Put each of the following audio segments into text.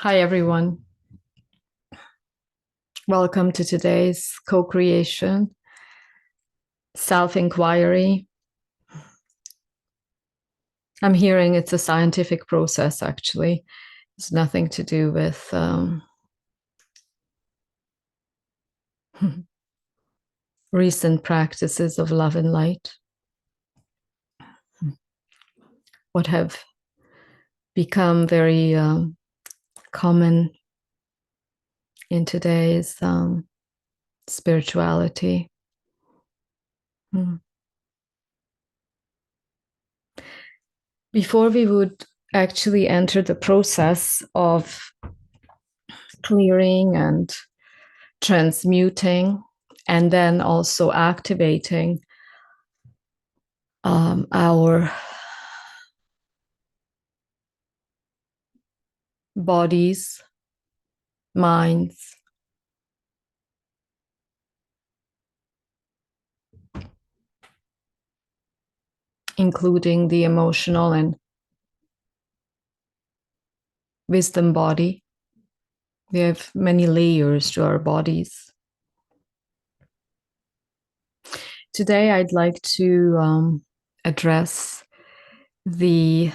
Hi, everyone. Welcome to today's co-creation, self-inquiry. I'm hearing it's a scientific process, actually. It's nothing to do with recent practices of love and light, what have become very common in today's spirituality. Before we would actually enter the process of clearing and transmuting, and then also activating our bodies, minds, including the emotional and wisdom body. We have many layers to our bodies. Today, I'd like to address the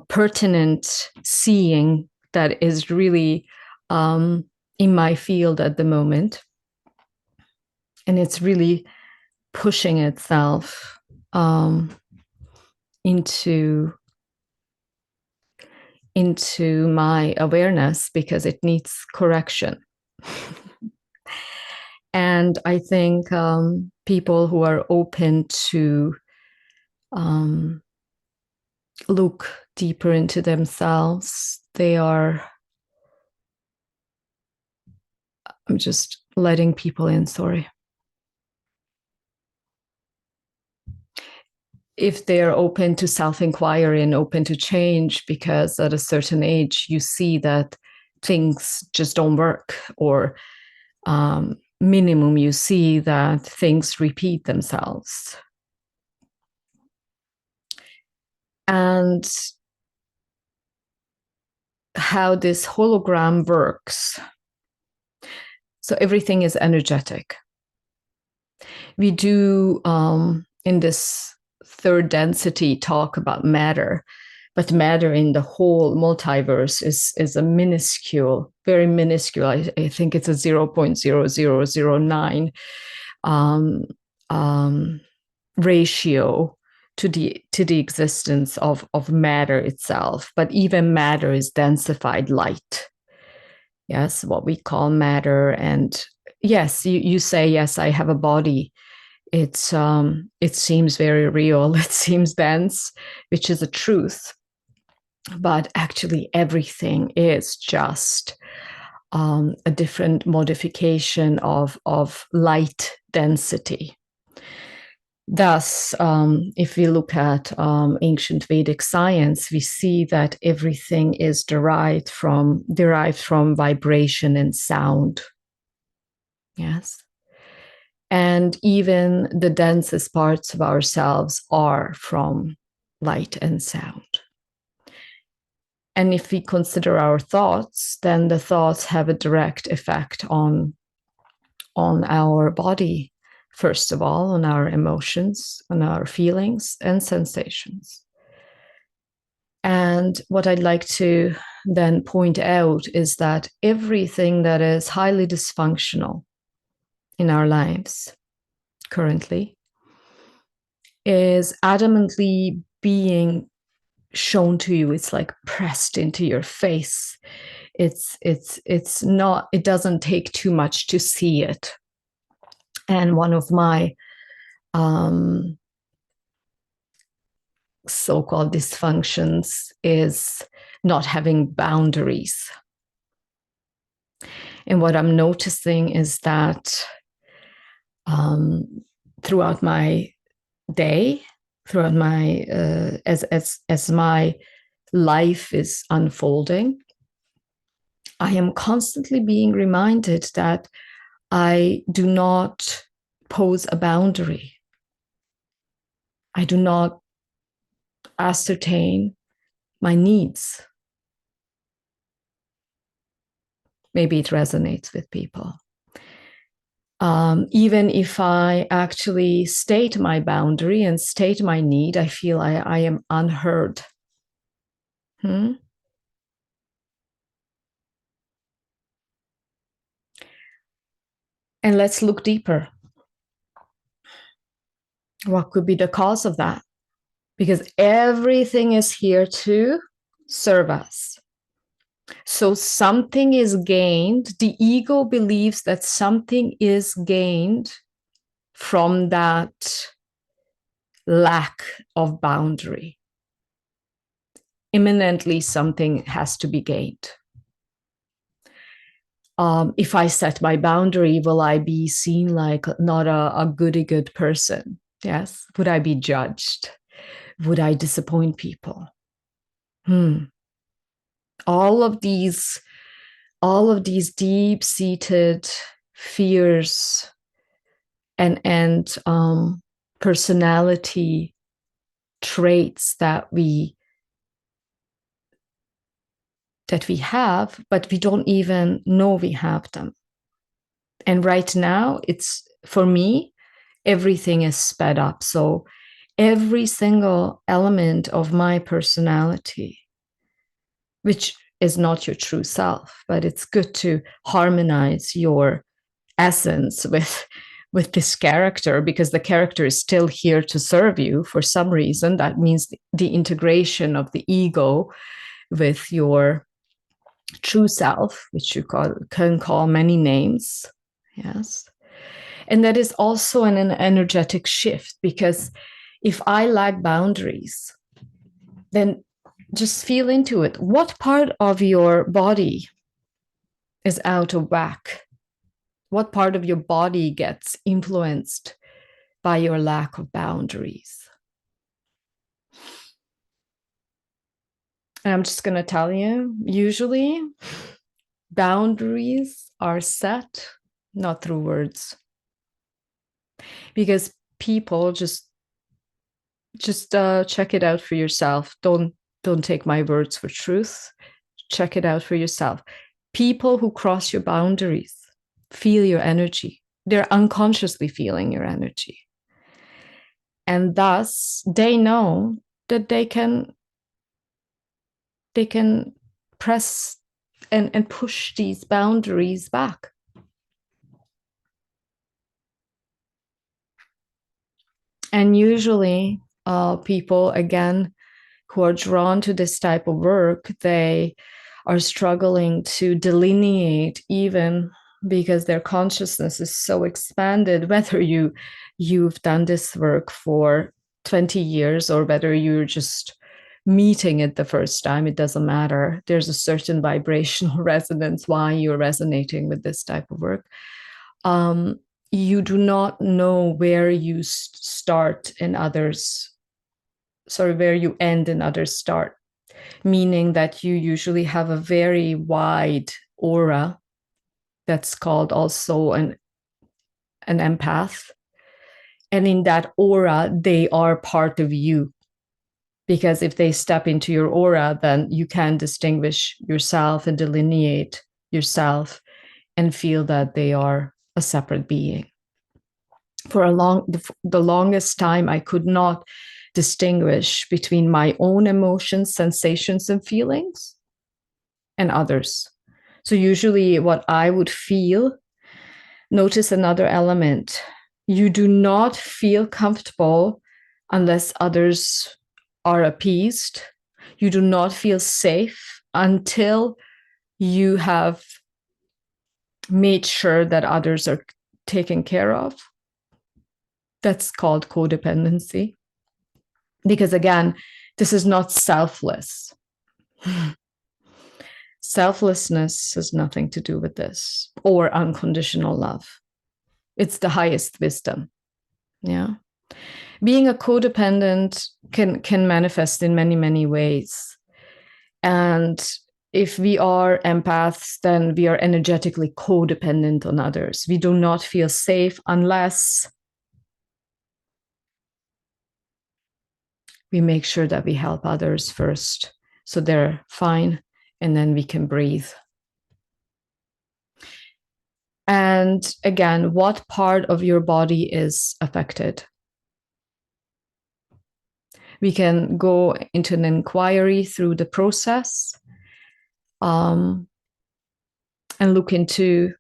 pertinent seeing that is really in my field at the moment. And it's really pushing itself into my awareness because it needs correction. And I think people who are open to look deeper into themselves, I'm just letting people in, sorry. If they're open to self-inquiry and open to change, because at a certain age, you see that things just don't work, or minimum, you see that things repeat themselves. And how this hologram works. So everything is energetic. We do, in this third density, talk about matter, but matter in the whole multiverse is a minuscule, very minuscule. I think it's a 0.0009 ratio to the existence of matter itself. But even matter is densified light. Yes, what we call matter. And yes, you say, yes, I have a body. It seems very real. It seems dense, which is a truth. But actually, everything is just a different modification of light density. Thus, if we look at ancient Vedic science, we see that everything is derived from vibration and sound. Yes. And even the densest parts of ourselves are from light and sound. And if we consider our thoughts, then the thoughts have a direct effect on our body, first of all, on our emotions, on our feelings and sensations. And what I'd like to then point out is that everything that is highly dysfunctional in our lives currently is adamantly being shown to you. It's like pressed into your face. It's not, it doesn't take too much to see it. And one of my so-called dysfunctions is not having boundaries. And what I'm noticing is that throughout my day, throughout my as my life is unfolding, I am constantly being reminded that I do not pose a boundary. I do not ascertain my needs. maybe it resonates with people. Even if I actually state my boundary and state my need, I feel I am unheard. And let's look deeper. What could be the cause of that? Because everything is here to serve us. So something is gained. The ego believes that something is gained from that lack of boundary. Imminently, something has to be gained. If I set my boundary, will I be seen like not a goody-good person? Yes. Would I be judged? Would I disappoint people? All of these deep-seated fears and personality traits that we have, but we don't even know we have them. And right now, it's, for me, everything is sped up. So every single element of my personality, which is not your true self, but it's good to harmonize your essence with this character, because the character is still here to serve you for some reason. That means the integration of the ego with your true self, which you can call many names. Yes. And that is also an energetic shift, because if I lack boundaries, then just feel into it. What part of your body is out of whack? What part of your body gets influenced by your lack of boundaries? And I'm just going to tell you, usually boundaries are set not through words, because people just check it out for yourself. Don't take my words for truth. Check it out for yourself. People who cross your boundaries feel your energy. They're unconsciously feeling your energy. And thus they know that they can press and push these boundaries back. And usually people, again, who are drawn to this type of work, they are struggling to delineate, even because their consciousness is so expanded, whether you've done this work for 20 years or whether you're just meeting it the first time, it doesn't matter. There's a certain vibrational resonance why you're resonating with this type of work. You do not know where you start and others, where you end and others start, meaning that you usually have a very wide aura. That's called also an empath. And in that aura, they are part of you. Because if they step into your aura, then you can distinguish yourself and delineate yourself and feel that they are a separate being. For the longest time, I could not distinguish between my own emotions, sensations, and feelings and others. So usually what I would feel, notice another element. You do not feel comfortable unless others are appeased. You do not feel safe until you have made sure that others are taken care of. That's called codependency. Because again, this is not selfless. Selflessness has nothing to do with this, or unconditional love. It's the highest wisdom. Yeah. Being a codependent can manifest in many, many ways. And if we are empaths, then we are energetically codependent on others. We do not feel safe unless we make sure that we help others first, so they're fine, and then we can breathe. And again, what part of your body is affected? We can go into an inquiry through the process and look into,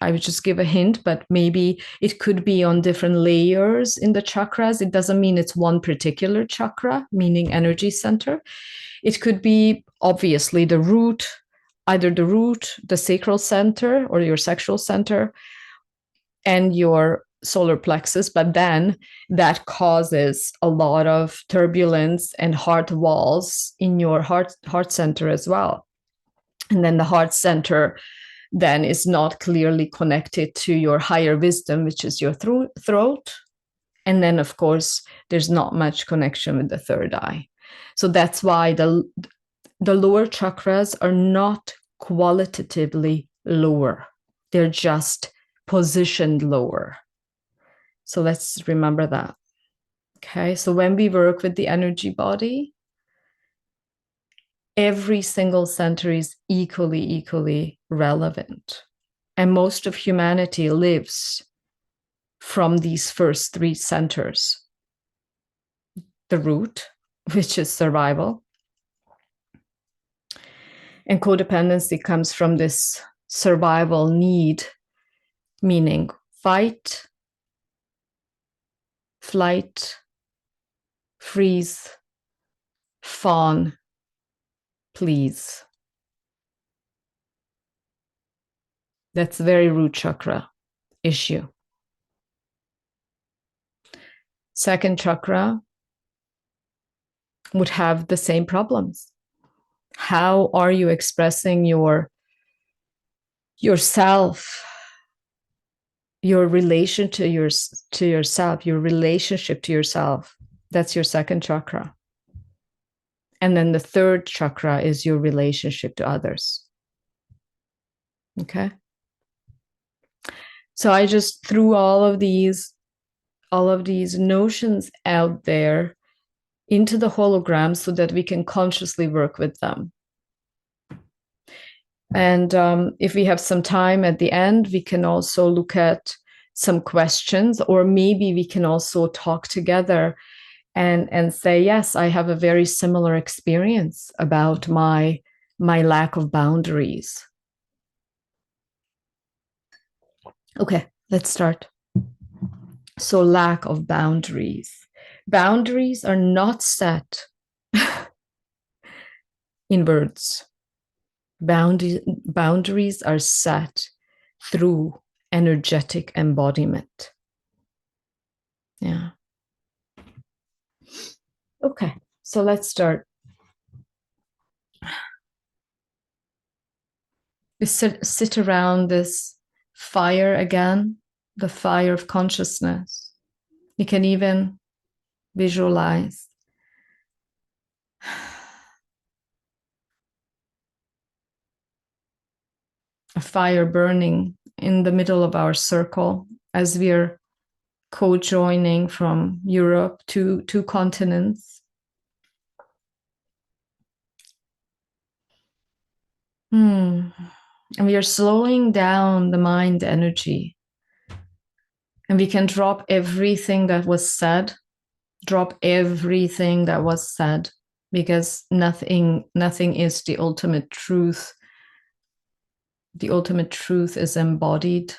I would just give a hint, but maybe it could be on different layers in the chakras. It doesn't mean it's one particular chakra, meaning energy center. It could be obviously the root, either the root, the sacral center, or your sexual center, and your solar plexus, but then that causes a lot of turbulence and heart walls in your heart center as well. And then the heart center then is not clearly connected to your higher wisdom, which is your throat. And then, of course, there's not much connection with the third eye. So that's why the lower chakras are not qualitatively lower. They're just positioned lower. So let's remember that. Okay, so when we work with the energy body, every single center is equally relevant. And most of humanity lives from these first three centers. The root, which is survival. And codependency comes from this survival need, meaning fight, flight, freeze, fawn, please. That's very root chakra issue. Second chakra would have the same problems. How are you expressing yourself, your relation to yourself, your relationship to yourself? That's your second chakra. And then the third chakra is your relationship to others. Okay. So I just threw all of these notions out there into the hologram so that we can consciously work with them. And if we have some time at the end, we can also look at some questions, or maybe we can also talk together and say, yes, I have a very similar experience about my lack of boundaries. Okay, let's start. So lack of boundaries. Boundaries are not set in words. Boundaries are set through energetic embodiment. Yeah. Okay, so let's start. We sit around this fire again, the fire of consciousness. You can even visualize a fire burning in the middle of our circle as we're co-joining from Europe to two continents. And we are slowing down the mind energy. And we can drop everything that was said, because nothing is the ultimate truth. The ultimate truth is embodied,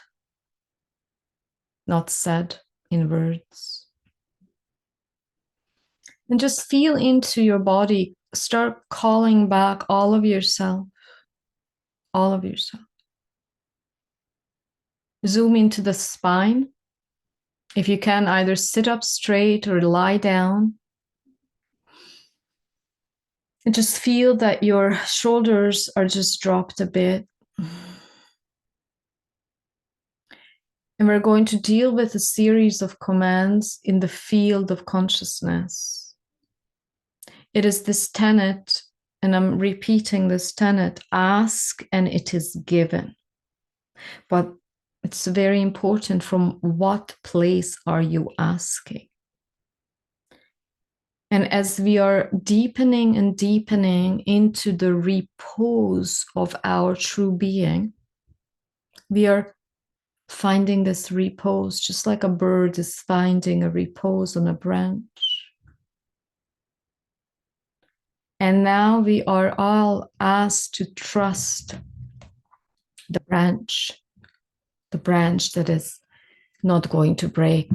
not said in words. And just feel into your body. Start calling back all of yourself. All of yourself. Zoom into the spine. If you can, either sit up straight or lie down. And just feel that your shoulders are just dropped a bit. And we're going to deal with a series of commands in the field of consciousness. It is this tenet, and I'm repeating this tenet: ask and it is given. But it's very important, from what place are you asking? And as we are deepening and deepening into the repose of our true being, we are finding this repose, just like a bird is finding a repose on a branch. And now we are all asked to trust the branch that is not going to break.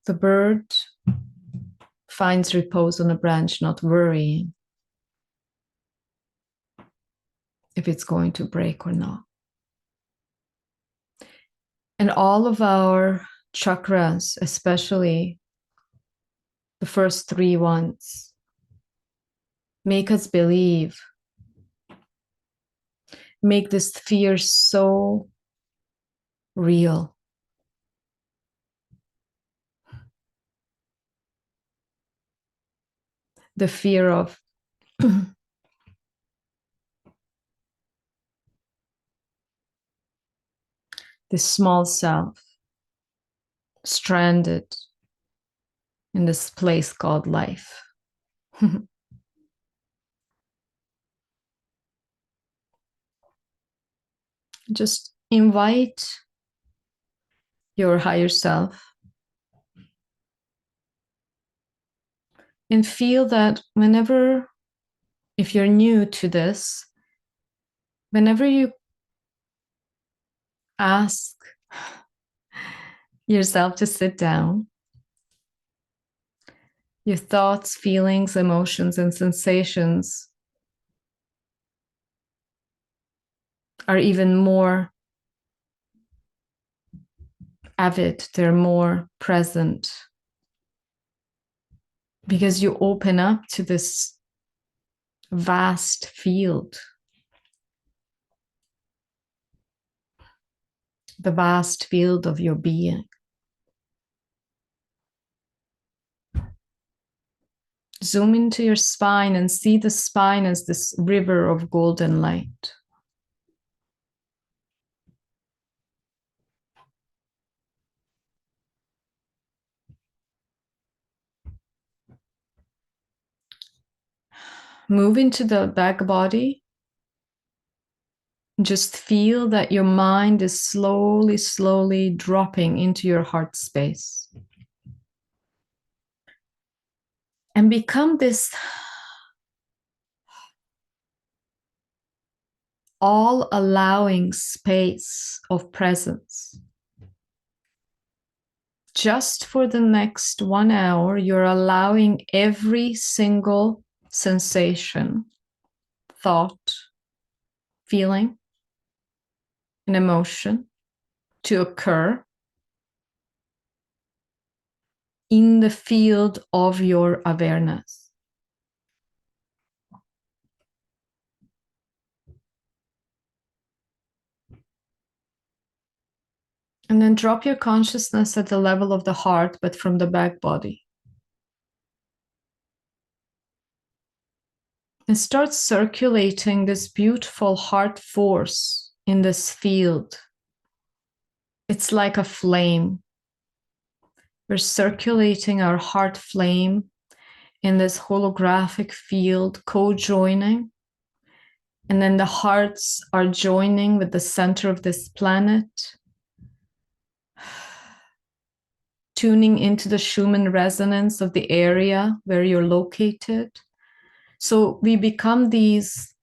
The bird finds repose on a branch, not worrying if it's going to break or not. And all of our chakras, especially the first three ones, make us believe, make this fear so real. The fear of this small self stranded in this place called life. Just invite your higher self and feel that whenever, if you're new to this, whenever you ask yourself to sit down, your thoughts, feelings, emotions, and sensations are even more avid, they're more present, because you open up to this vast field, the vast field of your being. Zoom into your spine and see the spine as this river of golden light. Move into the back body. Just feel that your mind is slowly, slowly dropping into your heart space. And become this all allowing space of presence. Just for the next 1 hour, you're allowing every single sensation, thought, feeling, and emotion to occur in the field of your awareness. And then drop your consciousness at the level of the heart, but from the back body. And start circulating this beautiful heart force in this field. It's like a flame. We're circulating our heart flame in this holographic field, co-joining. And then the hearts are joining with the center of this planet, tuning into the Schumann resonance of the area where you're located. So we become these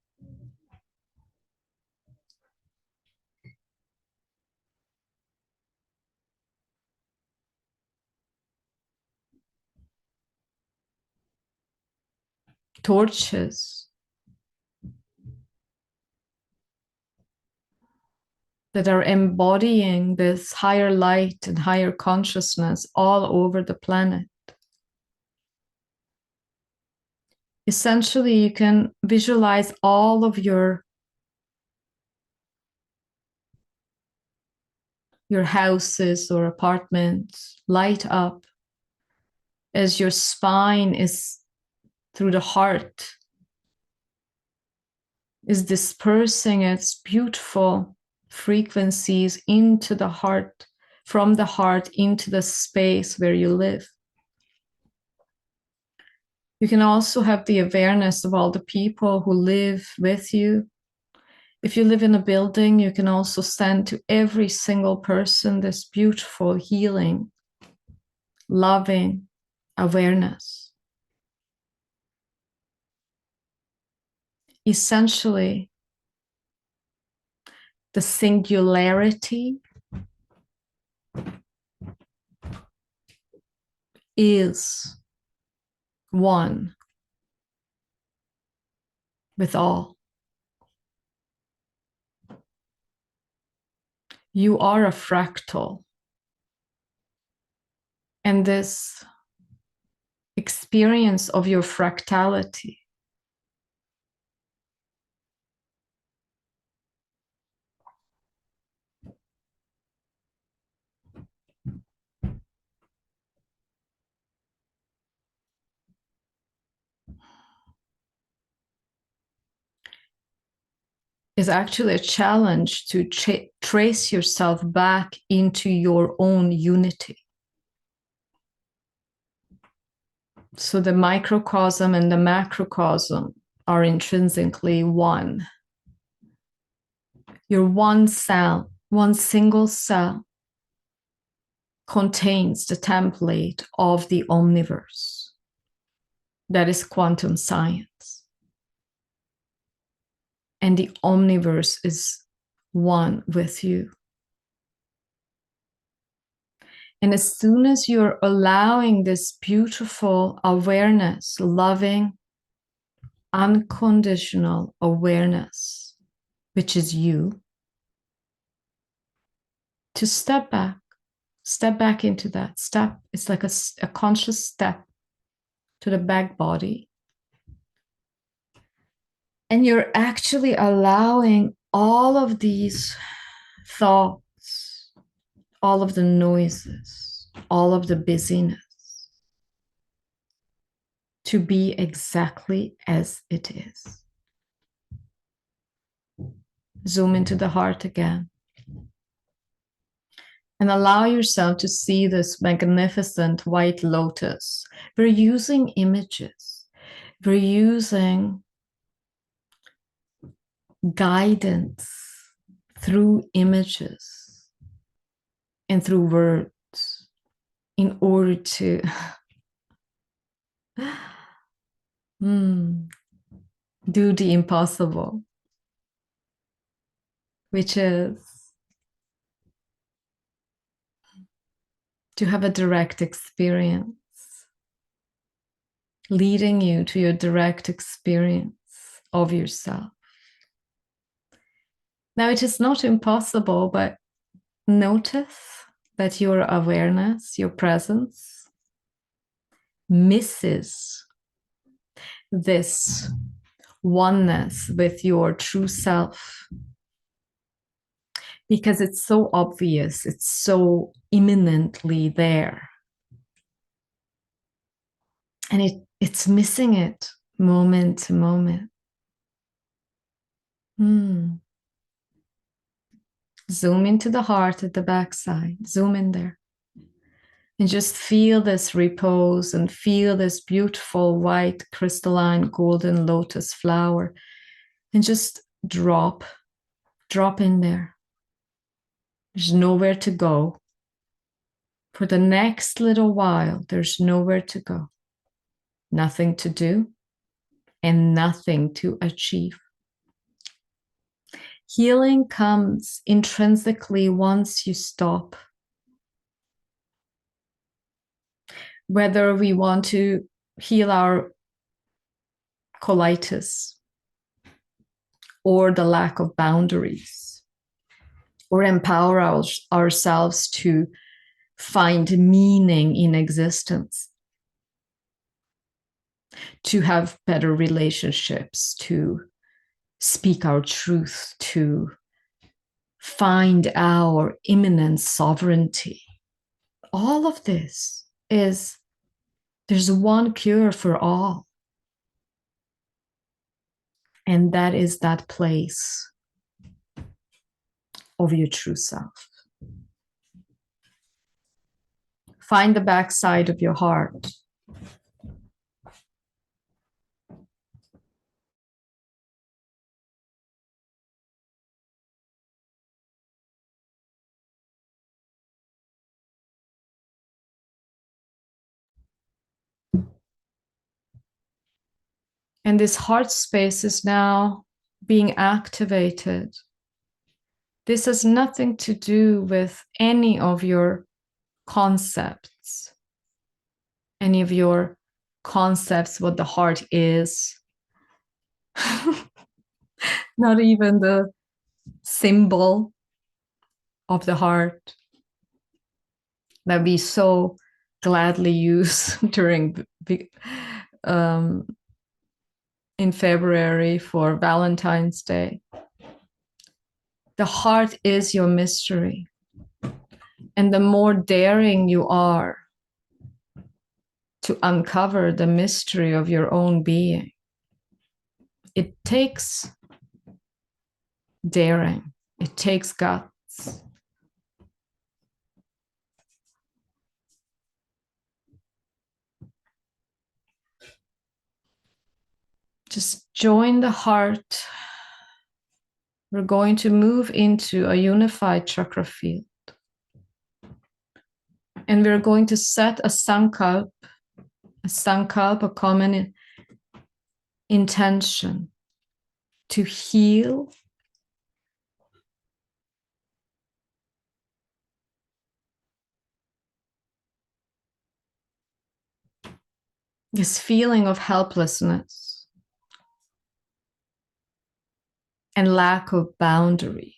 torches that are embodying this higher light and higher consciousness all over the planet. Essentially, you can visualize all of your houses or apartments light up as your spine is through the heart, is dispersing its beautiful frequencies into the heart, from the heart into the space where you live. You can also have the awareness of all the people who live with you. If you live in a building, you can also send to every single person this beautiful, healing, loving awareness. Essentially, the singularity is one with all. You are a fractal. And this experience of your fractality is actually a challenge to trace yourself back into your own unity. So the microcosm and the macrocosm are intrinsically one. Your one cell, one single cell, contains the template of the omniverse. That is quantum science. And the omniverse is one with you. And as soon as you're allowing this beautiful awareness, loving, unconditional awareness, which is you, to step back into that step. It's like a conscious step to the back body. And you're actually allowing all of these thoughts, all of the noises, all of the busyness to be exactly as it is. Zoom into the heart again. And allow yourself to see this magnificent white lotus. We're using images. We're using guidance through images and through words in order to do the impossible, which is to have a direct experience, leading you to your direct experience of yourself. Now, it is not impossible, but notice that your awareness, your presence, misses this oneness with your true self because it's so obvious, it's so imminently there. And it's missing it moment to moment. Zoom into the heart at the backside. Zoom in there. And just feel this repose and feel this beautiful white crystalline golden lotus flower. And just drop in there. There's nowhere to go. For the next little while, there's nowhere to go. Nothing to do and nothing to achieve. Healing comes intrinsically once you stop. Whether we want to heal our colitis or the lack of boundaries, or empower ourselves to find meaning in existence, to have better relationships, to speak our truth, to find our imminent sovereignty. All of this is, there's one cure for all. And that is that place of your true self. Find the backside of your heart. And this heart space is now being activated. This has nothing to do with any of your concepts, what the heart is, not even the symbol of the heart that we so gladly use during in February for Valentine's Day. The heart is your mystery. And the more daring you are to uncover the mystery of your own being, it takes daring, it takes guts. Just join the heart. We're going to move into a unified chakra field. And we're going to set a sankalp, a common intention to heal this feeling of helplessness and lack of boundaries,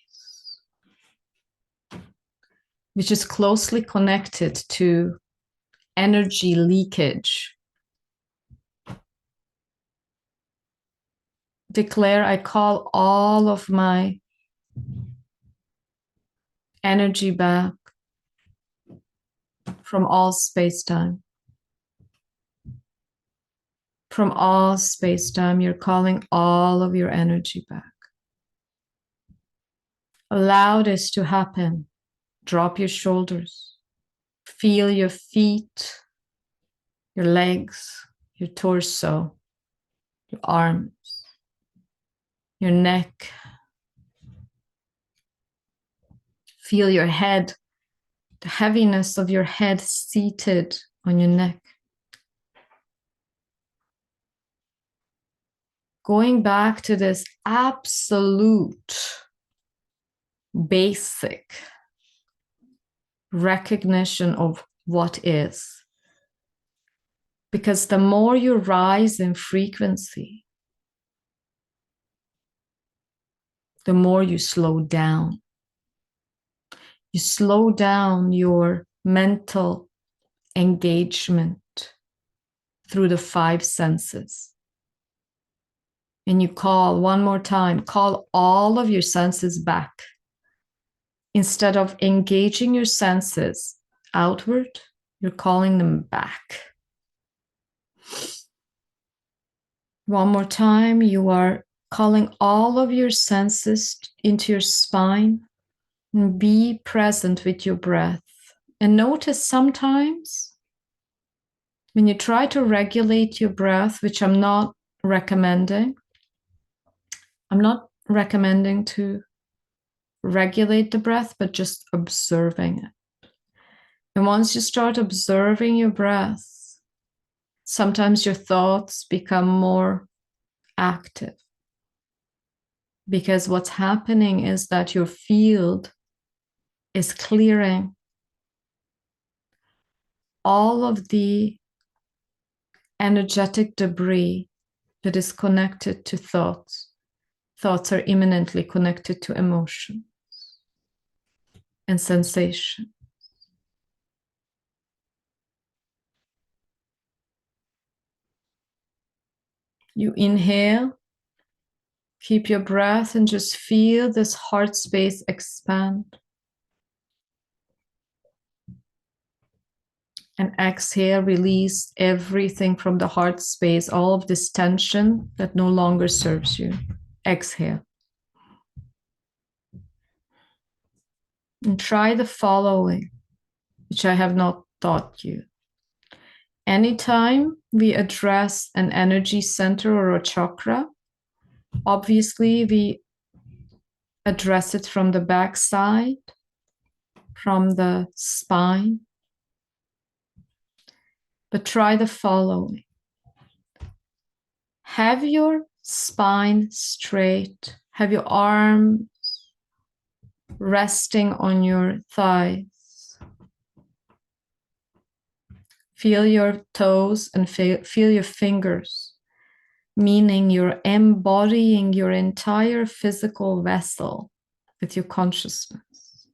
which is closely connected to energy leakage. Declare, I call all of my energy back from all space-time. From all space-time, you're calling all of your energy back. Allow this to happen. Drop your shoulders. Feel your feet, your legs, your torso, your arms, your neck. Feel your head, the heaviness of your head seated on your neck. Going back to this absolute, basic recognition of what is. Because the more you rise in frequency, the more you slow down. You slow down your mental engagement through the five senses. And you call one more time, call all of your senses back. Instead of engaging your senses outward, you're calling them back. One more time, you are calling all of your senses into your spine and be present with your breath. And notice sometimes when you try to regulate your breath, which I'm not recommending to regulate the breath, but just observing it. And once you start observing your breath, sometimes your thoughts become more active. Because what's happening is that your field is clearing all of the energetic debris that is connected to thoughts. Thoughts are imminently connected to emotion and sensation. You inhale, keep your breath, and just feel this heart space expand. And exhale, release everything from the heart space, all of this tension that no longer serves you. Exhale. And try the following, which I have not taught you. Anytime we address an energy center or a chakra, obviously we address it from the back side, from the spine. But try the following. Have your spine straight. Have your arms resting on your thighs. Feel your toes and feel your fingers, meaning you're embodying your entire physical vessel with your consciousness.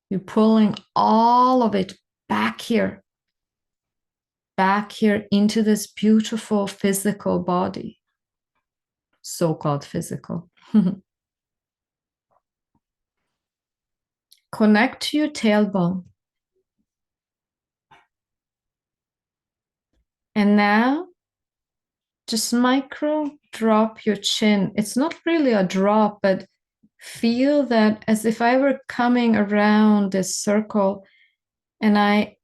You're pulling all of it back here into this beautiful physical body, so-called physical. Connect to your tailbone. And now, just micro drop your chin. It's not really a drop, but feel that as if I were coming around this circle and I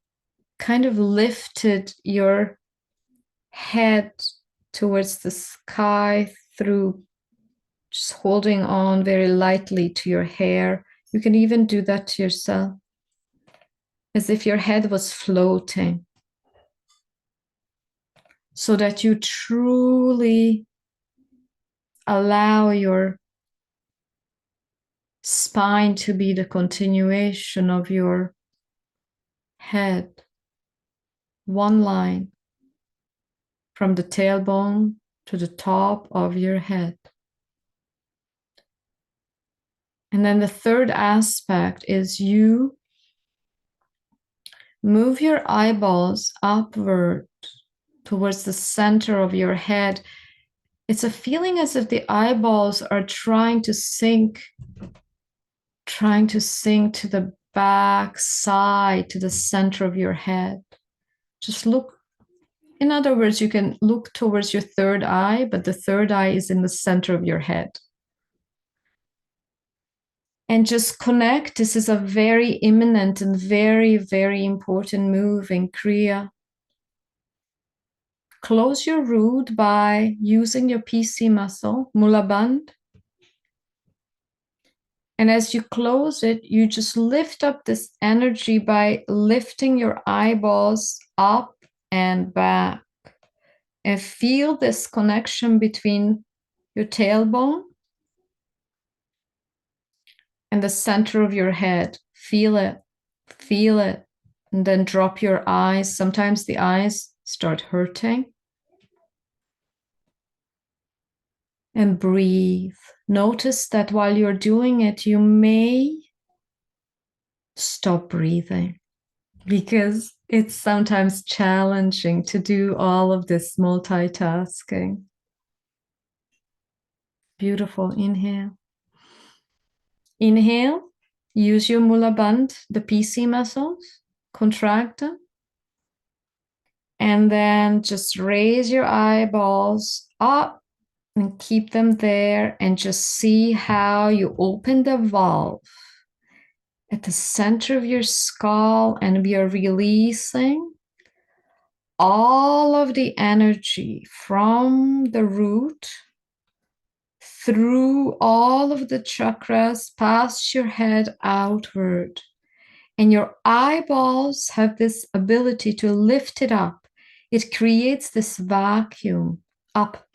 kind of lifted your head towards the sky through just holding on very lightly to your hair. You can even do that to yourself, as if your head was floating, so that you truly allow your spine to be the continuation of your head. One line from the tailbone to the top of your head. And then the third aspect is you move your eyeballs upward towards the center of your head. It's a feeling as if the eyeballs are trying to sink to the back side, to the center of your head. Just look. In other words, you can look towards your third eye, but the third eye is in the center of your head. And just connect. This is a very imminent and very, very important move in Kriya. Close your root by using your PC muscle, Mula Bandha. And as you close it, you just lift up this energy by lifting your eyeballs up and back. And feel this connection between your tailbone and the center of your head. Feel it, feel it. And then drop your eyes. Sometimes the eyes start hurting. And breathe. Notice that while you're doing it, you may stop breathing because it's sometimes challenging to do all of this multitasking. Beautiful. Inhale. Inhale. Use your Mula Bandha, the PC muscles. Contract them. And then just raise your eyeballs up and keep them there and just see how you open the valve at the center of your skull and we are releasing all of the energy from the root through all of the chakras past your head outward. And your eyeballs have this ability to lift it up. It creates this vacuum up.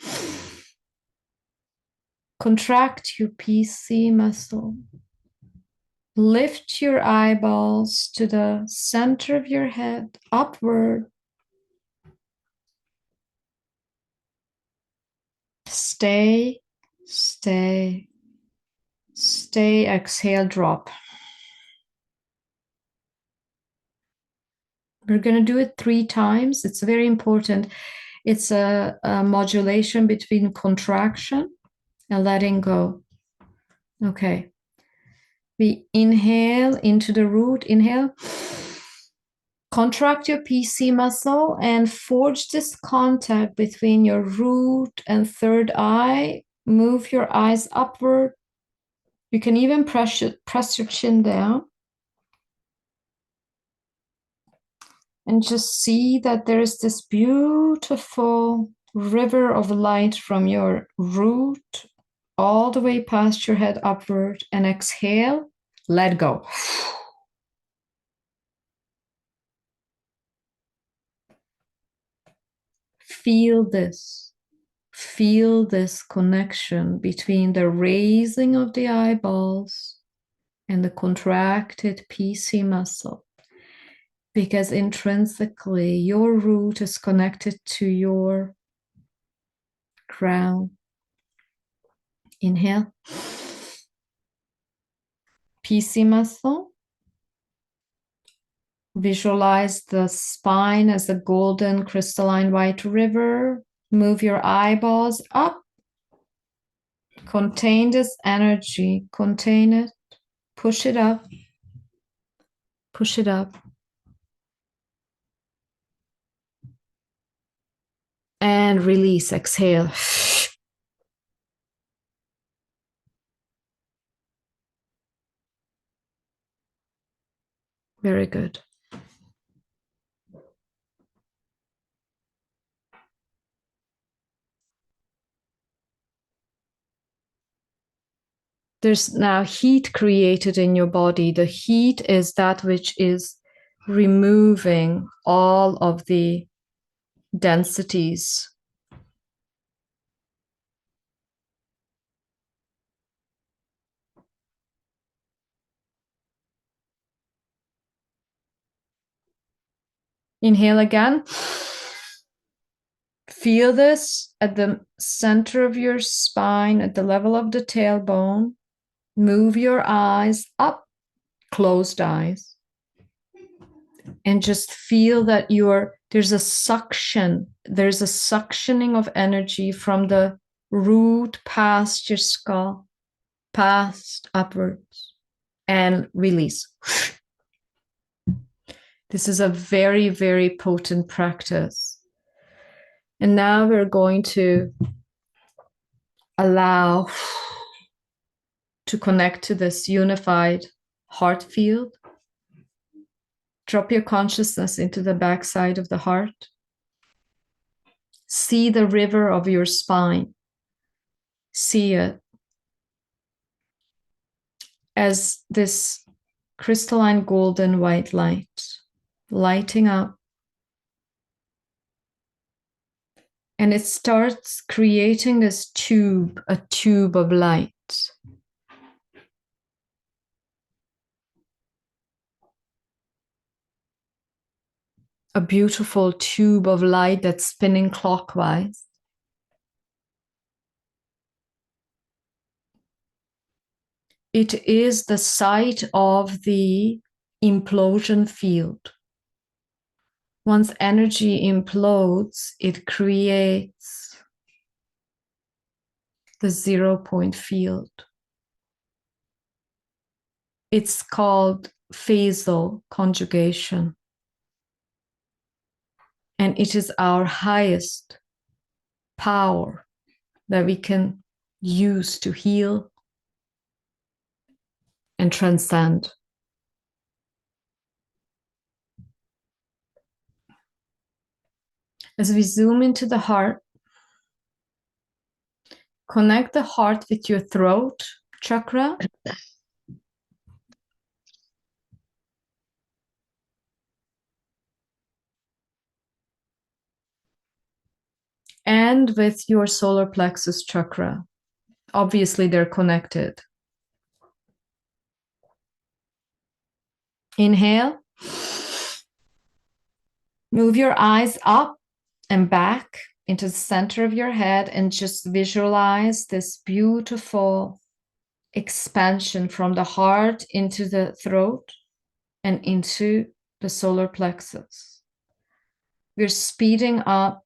Contract your PC muscle. Lift your eyeballs to the center of your head, upward. Stay, stay, stay. Exhale, drop. We're going to do it 3 times. It's very important. It's a modulation between contraction and letting go. Okay. We inhale into the root. Inhale. Contract your PC muscle and forge this contact between your root and third eye. Move your eyes upward. You can even press your chin down. And just see that there is this beautiful river of light from your root all the way past your head upward. And exhale, let go. Feel this. feel this connection between the raising of the eyeballs and the contracted PC muscle, because intrinsically your root is connected to your crown. Inhale. PC muscle. Visualize the spine as a golden crystalline white river. Move your eyeballs up. Contain this energy. Contain it. Push it up. Push it up. And release. Exhale. Very good. There's now heat created in your body. The heat is that which is removing all of the densities. Inhale again. Feel this at the center of your spine, at the level of the tailbone. Move your eyes up, closed eyes. And just feel that there's a suctioning of energy from the root past your skull, past upwards, and release. This is a very, very potent practice. And now we're going to allow to connect to this unified heart field. Drop your consciousness into the backside of the heart. See the river of your spine. See it as this crystalline golden white light, lighting up. And it starts creating this tube, a tube of light. A beautiful tube of light that's spinning clockwise. It is the site of the implosion field. Once energy implodes, it creates the 0 point field. It's called phasal conjugation. And it is our highest power that we can use to heal and transcend. As we zoom into the heart, connect the heart with your throat chakra. And with your solar plexus chakra. Obviously, they're connected. Inhale. Move your eyes up and back into the center of your head and just visualize this beautiful expansion from the heart into the throat and into the solar plexus. We're speeding up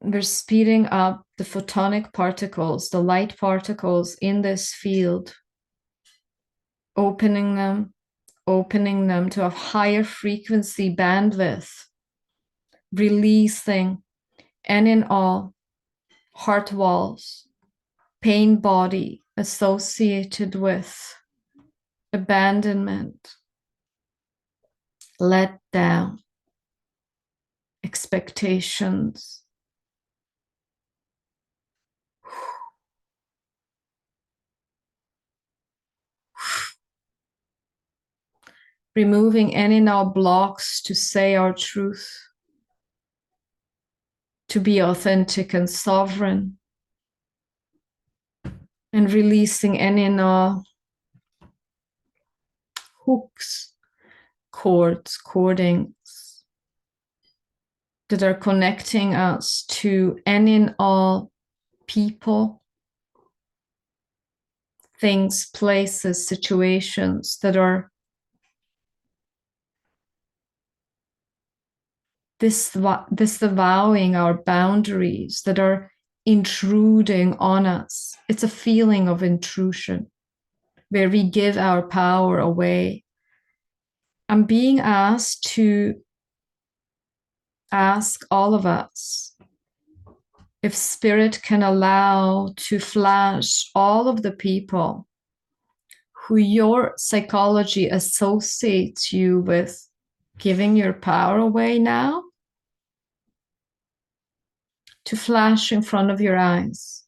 the photonic particles, the light particles in this field, opening them to a higher frequency bandwidth, releasing any and all heart walls, pain body associated with abandonment, let down, expectations. Removing any and all blocks to say our truth, to be authentic and sovereign, and releasing any and all hooks, cords, cordings that are connecting us to any and all people, things, places, situations that are disavowing our boundaries, that are intruding on us. It's a feeling of intrusion where we give our power away. I'm being asked to ask all of us if Spirit can allow to flash all of the people who your psychology associates you with giving your power away now, to flash in front of your eyes.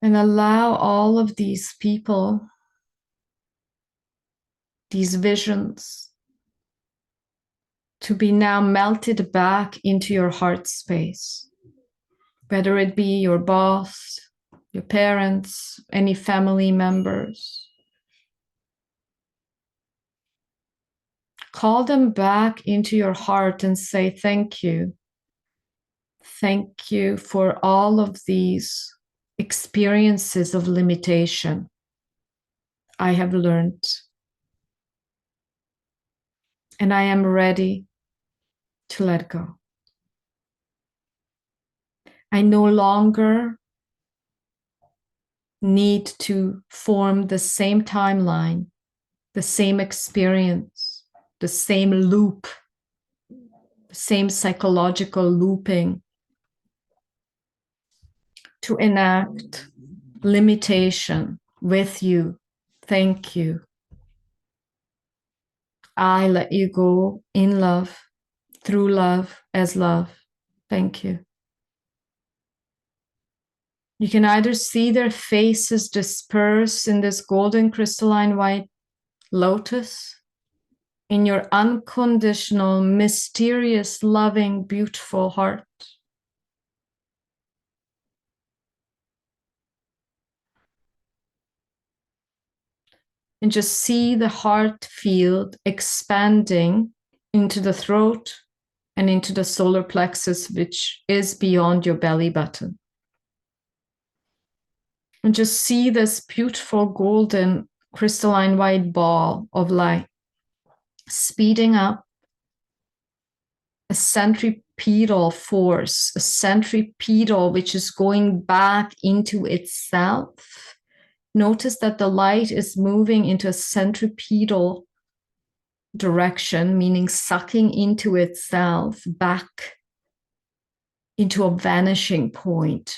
And allow all of these people, these visions, to be now melted back into your heart space, whether it be your boss, your parents, any family members. Call them back into your heart and say, thank you. Thank you for all of these experiences of limitation I have learned. And I am ready to let go. I no longer need to form the same timeline, the same experience, the same loop, the same psychological looping to enact limitation with you. Thank you. I let you go in love, through love, as love. Thank you. You can either see their faces disperse in this golden crystalline white lotus, in your unconditional, mysterious, loving, beautiful heart. And just see the heart field expanding into the throat and into the solar plexus, which is beyond your belly button. And just see this beautiful golden crystalline white ball of light speeding up, a centripetal force, a centripetal which is going back into itself. Notice that the light is moving into a centripetal direction, meaning sucking into itself back into a vanishing point.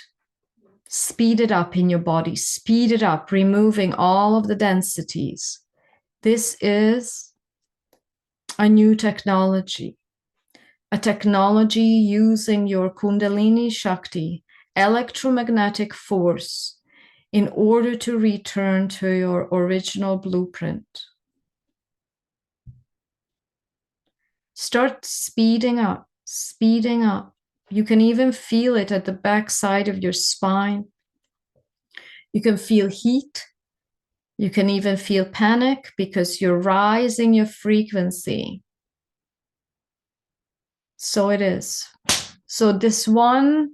Speed it up in your body, speed it up, removing all of the densities. This is a new technology, a technology using your Kundalini Shakti, electromagnetic force, in order to return to your original blueprint. Start speeding up, speeding up. You can even feel it at the back side of your spine. You can feel heat. You can even feel panic because you're rising your frequency. So it is. So this one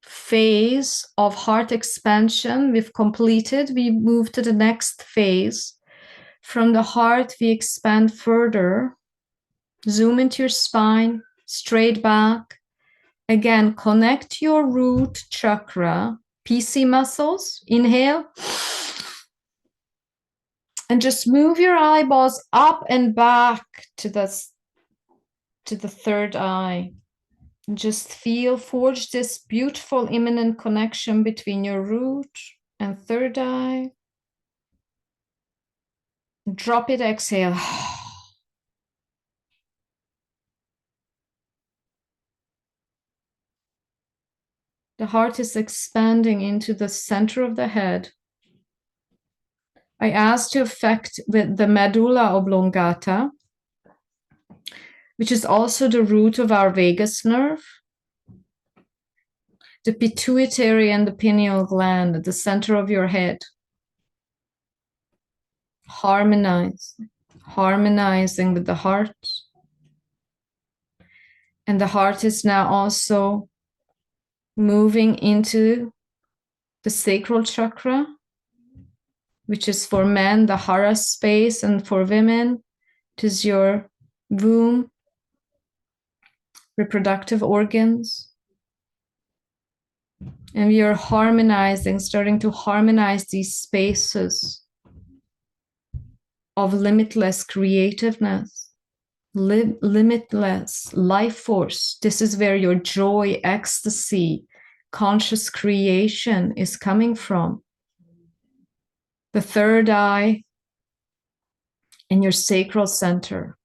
phase of heart expansion we've completed. We move to the next phase. From the heart, we expand further. Zoom into your spine, straight back. Again, connect your root chakra, PC muscles. Inhale. And just move your eyeballs up and back to the third eye. And just forge this beautiful immanent connection between your root and third eye. Drop it, exhale. The heart is expanding into the center of the head. I ask to affect the medulla oblongata, which is also the root of our vagus nerve, the pituitary and the pineal gland at the center of your head. Harmonizing with the heart. And the heart is now also moving into the sacral chakra, which is for men, the hara space, and for women, it is your womb, reproductive organs. And we are harmonizing, starting to harmonize these spaces of limitless creativeness, limitless life force. This is where your joy, ecstasy, conscious creation is coming from. The third eye in your sacral center.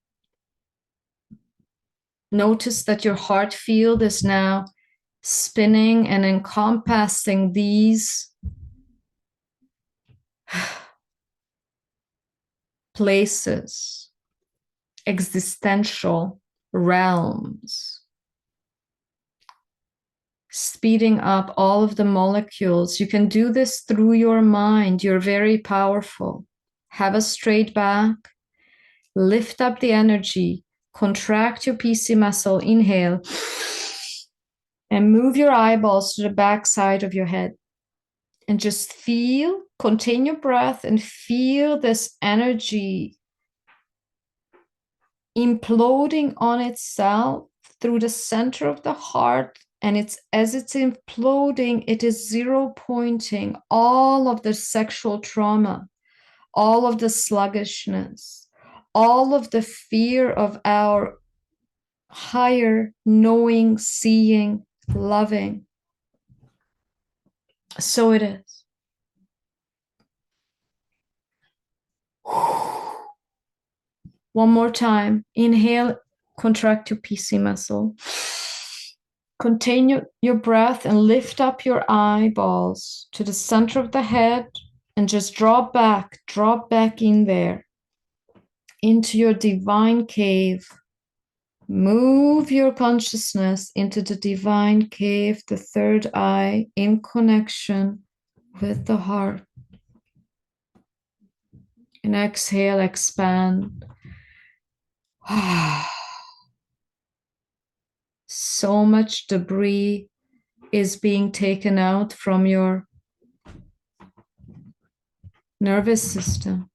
Notice that your heart field is now spinning and encompassing these places, existential realms, speeding up all of the molecules. You can do this through your mind. You're very powerful. Have a straight back, lift up the energy, contract your PC muscle, inhale, and move your eyeballs to the back side of your head. And just feel, contain your breath and feel this energy imploding on itself through the center of the heart. And as it's imploding, it is zero pointing all of the sexual trauma, all of the sluggishness, all of the fear of our higher knowing, seeing, loving. So it is. One more time. Inhale, contract your PC muscle. Contain your breath and lift up your eyeballs to the center of the head and just drop back in there into your divine cave. Move your consciousness into the divine cave, the third eye, in connection with the heart. And exhale, expand. So much debris is being taken out from your nervous system.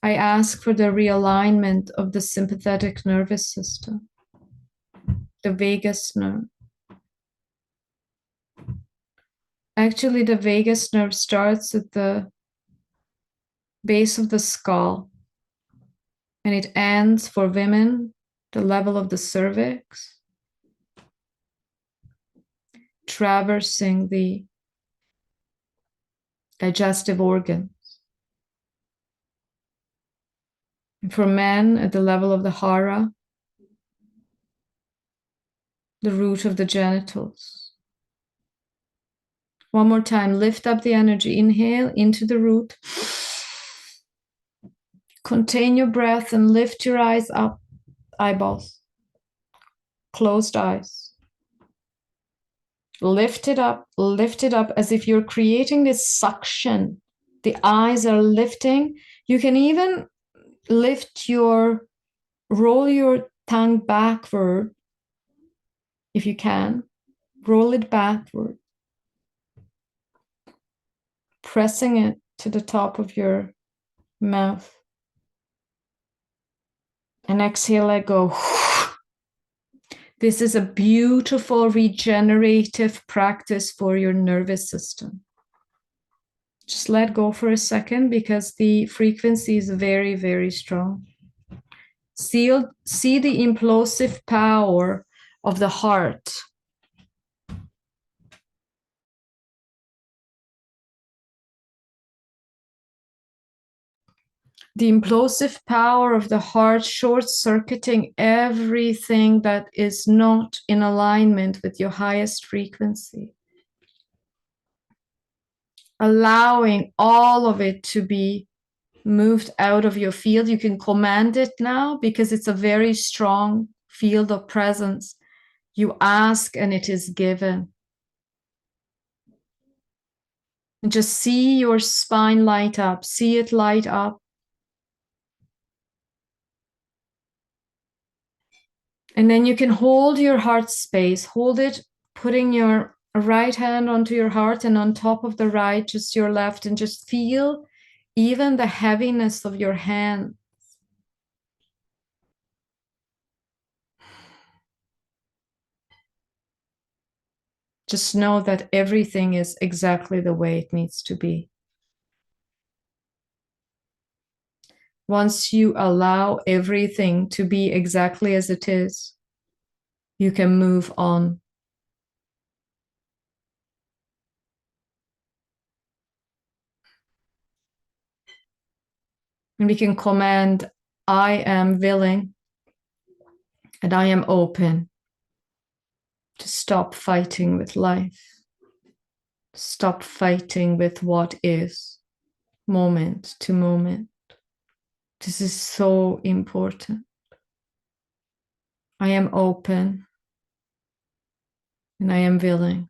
I ask for the realignment of the sympathetic nervous system, the vagus nerve. Actually, the vagus nerve starts at the base of the skull, and it ends for women, the level of the cervix, traversing the digestive organs. And for men, at the level of the hara, the root of the genitals. One more time, lift up the energy. Inhale into the root. Contain your breath and lift your eyes up, eyeballs, closed eyes. Lift it up as if you're creating this suction. The eyes are lifting. You can even roll your tongue backward if you can. Roll it backward, pressing it to the top of your mouth. And exhale, let go. This is a beautiful regenerative practice for your nervous system. Just let go for a second because the frequency is very, very strong. See the implosive power of the heart. The implosive power of the heart short-circuiting everything that is not in alignment with your highest frequency. allowing all of it to be moved out of your field. You can command it now because it's a very strong field of presence. You ask and it is given. And just see your spine light up. See it light up. And then you can hold your heart space. Hold it, putting your right hand onto your heart, and on top of the right, just your left, and just feel even the heaviness of your hand. Just know that everything is exactly the way it needs to be. Once you allow everything to be exactly as it is, you can move on. And we can command, I am willing and I am open to stop fighting with life. Stop fighting with what is, moment to moment. This is so important. I am open and I am willing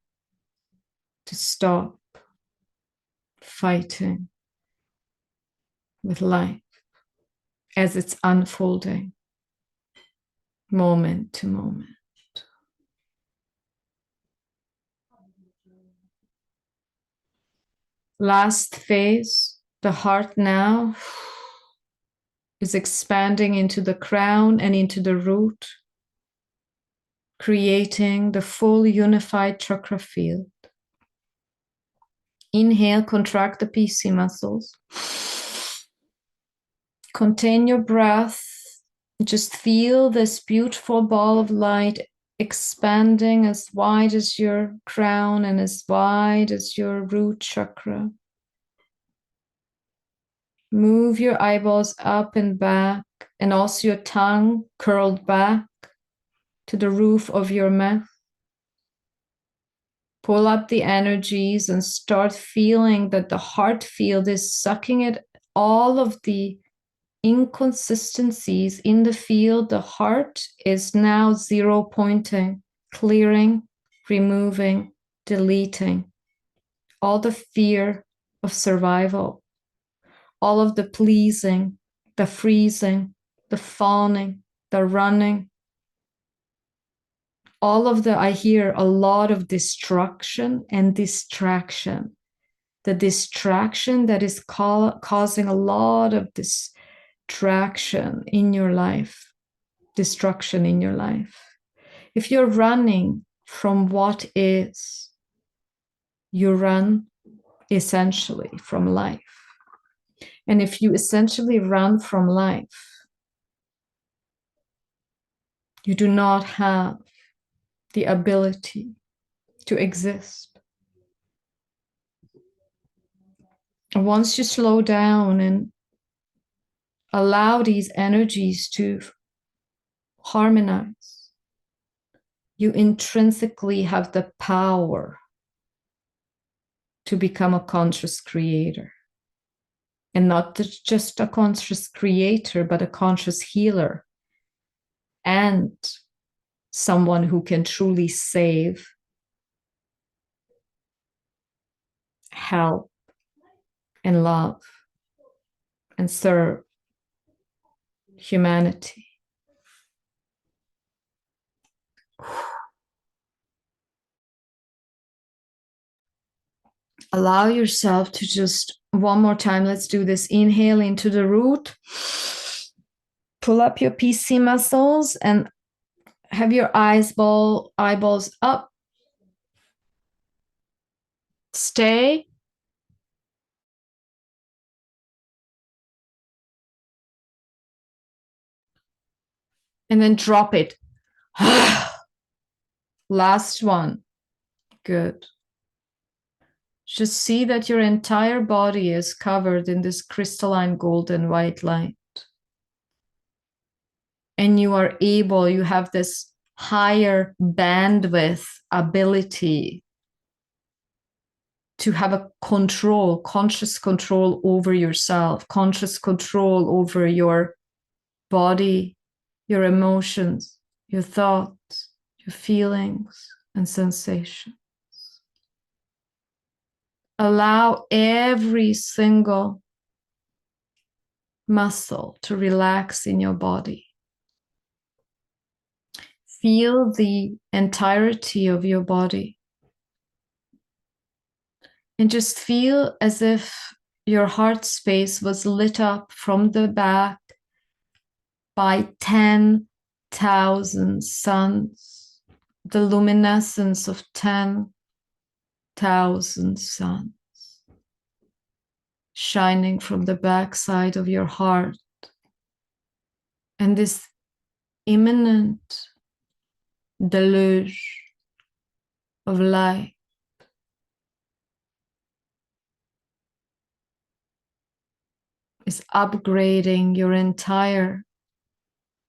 to stop fighting with life as it's unfolding, moment to moment. Last phase, the heart now is expanding into the crown and into the root, creating the full unified chakra field. Inhale, contract the PC muscles. Contain your breath. Just feel this beautiful ball of light expanding as wide as your crown and as wide as your root chakra. Move your eyeballs up and back, and also your tongue curled back to the roof of your mouth. Pull up the energies and start feeling that the heart field is sucking it, all of the inconsistencies in the field. The heart is now zero pointing, clearing, removing, deleting all the fear of survival, all of the pleasing, the freezing, the fawning, the running, all of the, I hear a lot of destruction and distraction. The distraction that is causing a lot of distraction in your life, destruction in your life. If you're running from what is, you run essentially from life. And if you essentially run from life, you do not have the ability to exist. And once you slow down and allow these energies to harmonize, you intrinsically have the power to become a conscious creator. And not just a conscious creator, but a conscious healer and someone who can truly save, help, and love, and serve humanity. Allow yourself to just, one more time, let's do this. Inhale into the root. Pull up your PC muscles and have your eyeballs up. Stay. And then drop it. Last one. Good. Just see that your entire body is covered in this crystalline golden white light. And you are able, you have this higher bandwidth ability to have a control, conscious control over yourself, conscious control over your body, your emotions, your thoughts, your feelings and sensations. Allow every single muscle to relax in your body. Feel the entirety of your body. And just feel as if your heart space was lit up from the back by 10,000 suns, the luminescence of 10,000 suns shining from the backside of your heart. And this imminent deluge of light is upgrading your entire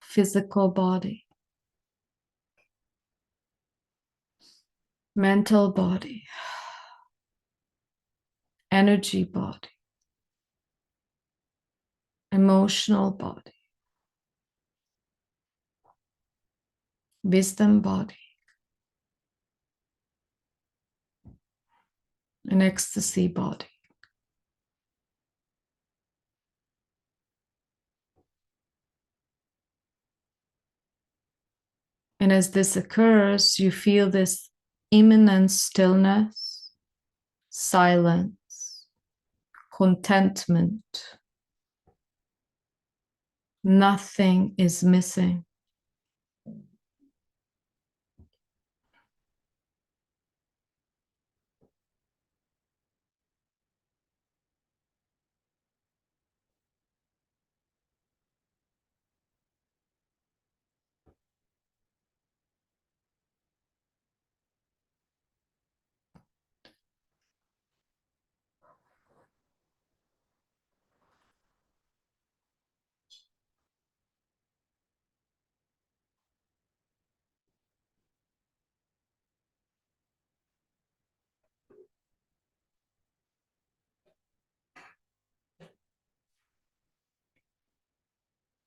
physical body, mental body, energy body, emotional body, wisdom body, and ecstasy body. And as this occurs, you feel this imminent stillness, silence, contentment. Nothing is missing.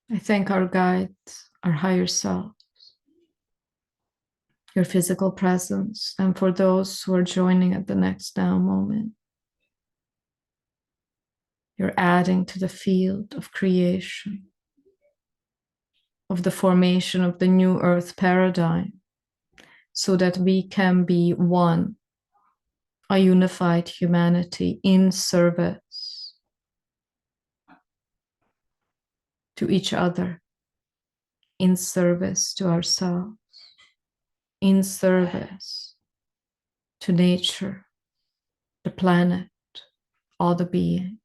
I thank our guides, our higher self, your physical presence, and for those who are joining at the next now moment. You're adding to the field of creation, of the formation of the new earth paradigm, so that we can be one, a unified humanity in service to each other, in service to ourselves, in service to nature, the planet, all the beings.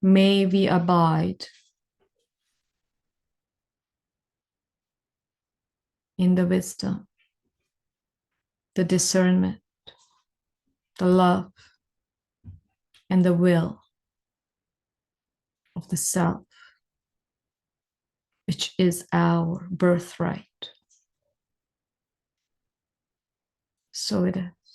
May we abide in the wisdom, the discernment, the love, and the will of the self, which is our birthright. So it is.